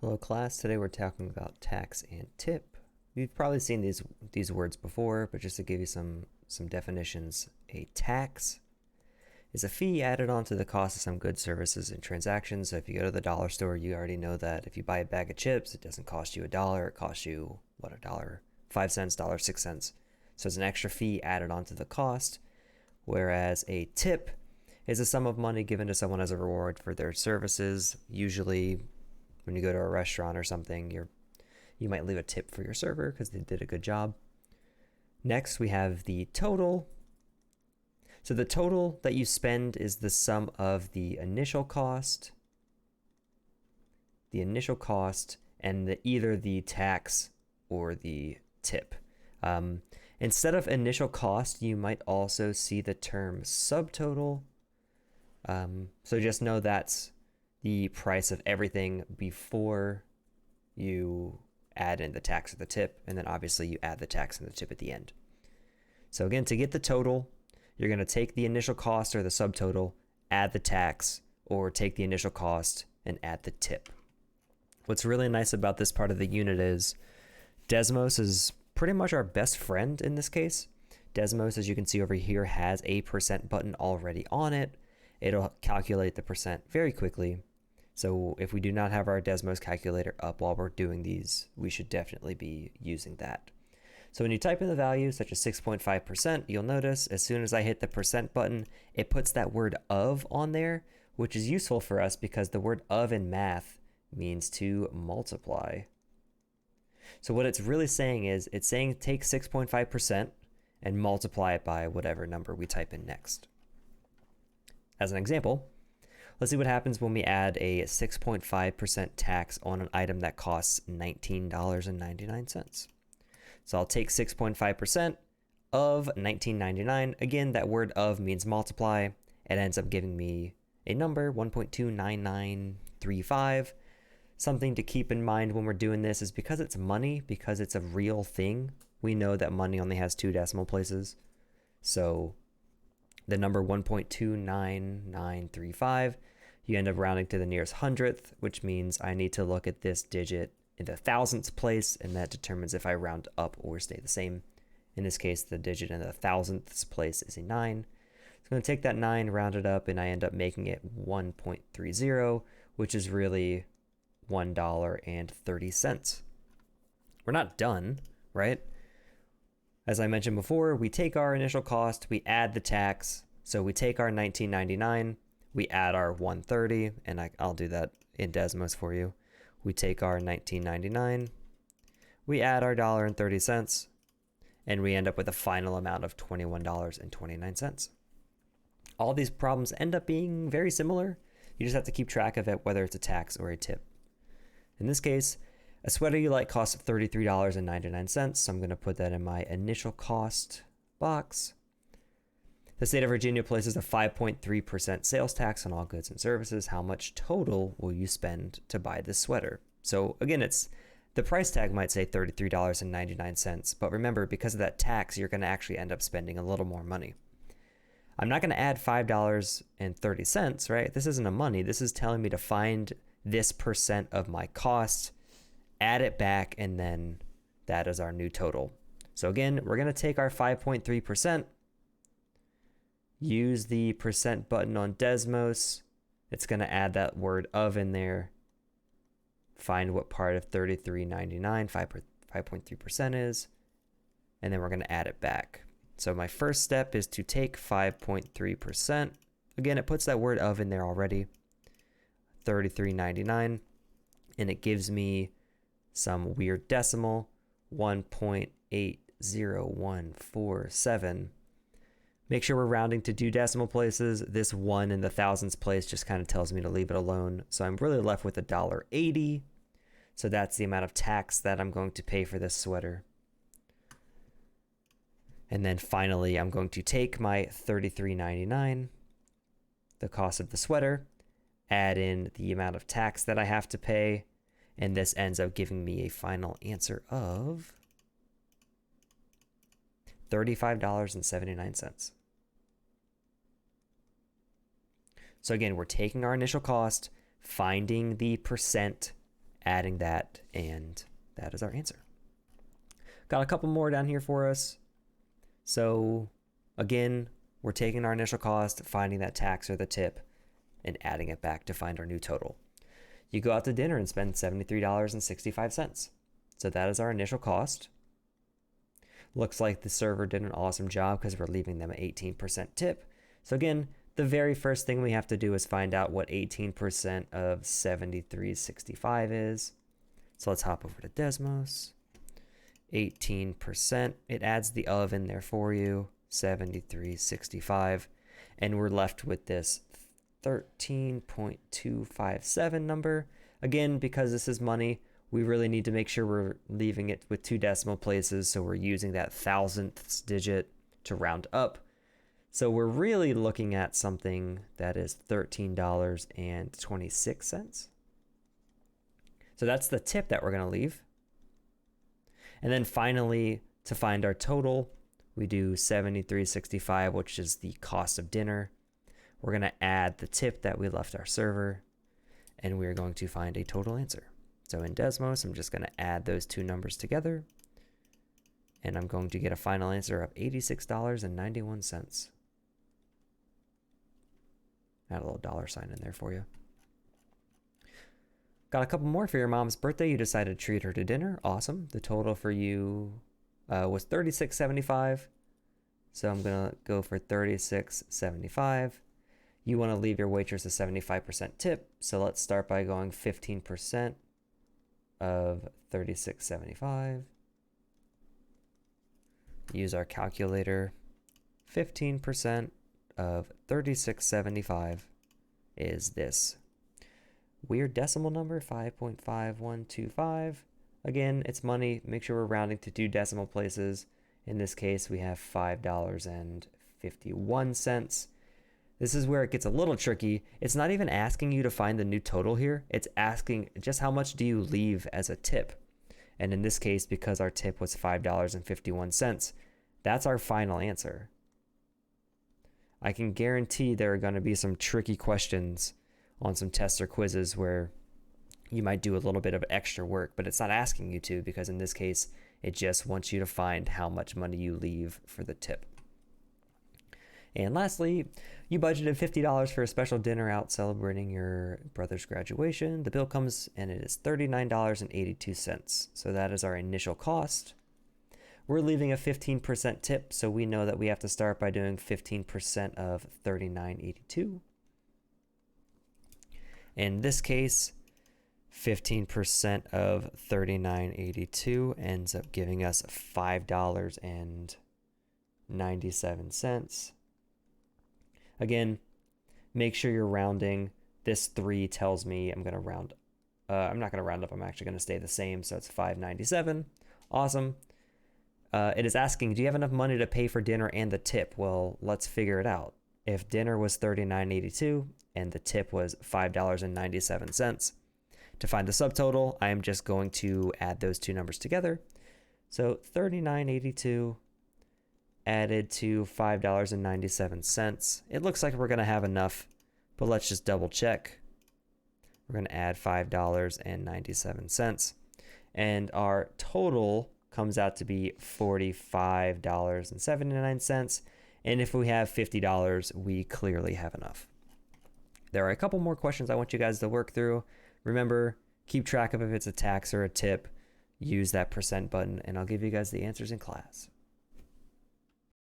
Hello class, today we're talking about tax and tip. You've probably seen these words before, but just to give you some definitions, a tax is a fee added onto the cost of some goods, services, and transactions. So if you go to the dollar store, you already know that if you buy a bag of chips, it doesn't cost you $1, it costs you, what, $1.05, $1.06. So it's an extra fee added onto the cost, whereas a tip is a sum of money given to someone as a reward for their services. Usually when you go to a restaurant or something, you might leave a tip for your server because they did a good job. Next, we have the total. So the total that you spend is the sum of the initial cost, and either the tax or the tip. Instead of initial cost, you might also see the term subtotal. So just know that's the price of everything before you add in the tax or the tip, and then obviously you add the tax and the tip at the end. So again, to get the total, you're going to take the initial cost or the subtotal, add the tax, or take the initial cost and add the tip. What's really nice about this part of the unit is Desmos is pretty much our best friend in this case. Desmos, as you can see over here, has a percent button already on it. It'll calculate the percent very quickly. So if we do not have our Desmos calculator up while we're doing these, we should definitely be using that. So when you type in the value, such as 6.5%, you'll notice as soon as I hit the percent button, it puts that word of on there, which is useful for us because the word of in math means to multiply. So what it's really saying is it's saying take 6.5% and multiply it by whatever number we type in next. As an example, let's see what happens when we add a 6.5% tax on an item that costs $19.99. So I'll take 6.5% of $19.99. Again, that word of means multiply. It ends up giving me a number, 1.29935. Something to keep in mind when we're doing this is because it's money, because it's a real thing, we know that money only has 2 decimal places. So the number 1.29935, you end up rounding to the nearest hundredth, which means I need to look at this digit in the thousandths place, and that determines if I round up or stay the same. In this case, the digit in the thousandths place is a 9. So I'm going to take that 9, round it up, and I end up making it 1.30, which is really $1.30. We're not done, right? As I mentioned before, we take our initial cost, we add the tax. So we take our $19.99, we add our $1.30, and I'll do that in Desmos for you. We take our $19.99, we add our $1.30, and we end up with a final amount of $21.29. All these problems end up being very similar. You just have to keep track of it, whether it's a tax or a tip. In this case, a sweater you like costs $33.99, so I'm going to put that in my initial cost box. The state of Virginia places a 5.3% sales tax on all goods and services. How much total will you spend to buy this sweater? So again, the price tag might say $33.99, but remember, because of that tax, you're going to actually end up spending a little more money. I'm not going to add $5.30, right? This isn't a money. This is telling me to find this percent of my cost, add it back, and then that is our new total. So again, we're going to take our 5.3%, use the percent button on Desmos. It's going to add that word of in there, find what part of $33.99 5.3% is, and then we're going to add it back. So my first step is to take 5.3%. Again, it puts that word of in there already, $33.99, and it gives me some weird decimal, 1.80147. Make sure we're rounding to 2 decimal places. This 1 in the thousandths place just kind of tells me to leave it alone. So I'm really left with $1.80. So that's the amount of tax that I'm going to pay for this sweater. And then finally, I'm going to take my $33.99, the cost of the sweater, add in the amount of tax that I have to pay, and this ends up giving me a final answer of $35.79. So again, we're taking our initial cost, finding the percent, adding that, and that is our answer. Got a couple more down here for us. So again, we're taking our initial cost, finding that tax or the tip, and adding it back to find our new total. You go out to dinner and spend $73.65. So that is our initial cost. Looks like the server did an awesome job because we're leaving them an 18% tip. So again, the very first thing we have to do is find out what 18% of $73.65 is. So let's hop over to Desmos. 18%. It adds the of in there for you, $73.65. And we're left with this 13.257 number. Again, because this is money, we really need to make sure we're leaving it with 2 decimal places. So we're using that thousandths digit to round up. So we're really looking at something that is $13.26. So that's the tip that we're going to leave. And then finally, to find our total, we do $73.65, which is the cost of dinner. We're going to add the tip that we left our server, and we're going to find a total answer. So in Desmos, I'm just going to add those 2 numbers together, and I'm going to get a final answer of $86.91. Add a little dollar sign in there for you. Got a couple more for your mom's birthday. You decided to treat her to dinner. Awesome. The total for you was $36.75. So I'm going to go for $36.75. You want to leave your waitress a 75% tip. So let's start by going 15% of $36.75. Use our calculator. 15% of $36.75 is this weird decimal number, 5.5125. Again, it's money. Make sure we're rounding to 2 decimal places. In this case, we have $5.51. This is where it gets a little tricky. It's not even asking you to find the new total here. It's asking just how much do you leave as a tip. And in this case, because our tip was $5.51, that's our final answer. I can guarantee there are going to be some tricky questions on some tests or quizzes where you might do a little bit of extra work, but it's not asking you to, because in this case, it just wants you to find how much money you leave for the tip. And lastly, you budgeted $50 for a special dinner out celebrating your brother's graduation. The bill comes and it is $39.82. So that is our initial cost. We're leaving a 15% tip, so we know that we have to start by doing 15% of $39.82. In this case, 15% of $39.82 ends up giving us $5.97. Again, make sure you're rounding. This 3 tells me I'm going to round. I'm not going to round up. I'm actually going to stay the same. So it's $5.97. Awesome. It is asking, do you have enough money to pay for dinner and the tip? Well, let's figure it out. If dinner was $39.82 and the tip was $5.97, to find the subtotal, I am just going to add those 2 numbers together. So $39.82 added to $5.97. It looks like we're going to have enough, but let's just double check. We're going to add $5.97. And our total comes out to be $45.79. And if we have $50, we clearly have enough. There are a couple more questions I want you guys to work through. Remember, keep track of if it's a tax or a tip. Use that percent button, and I'll give you guys the answers in class.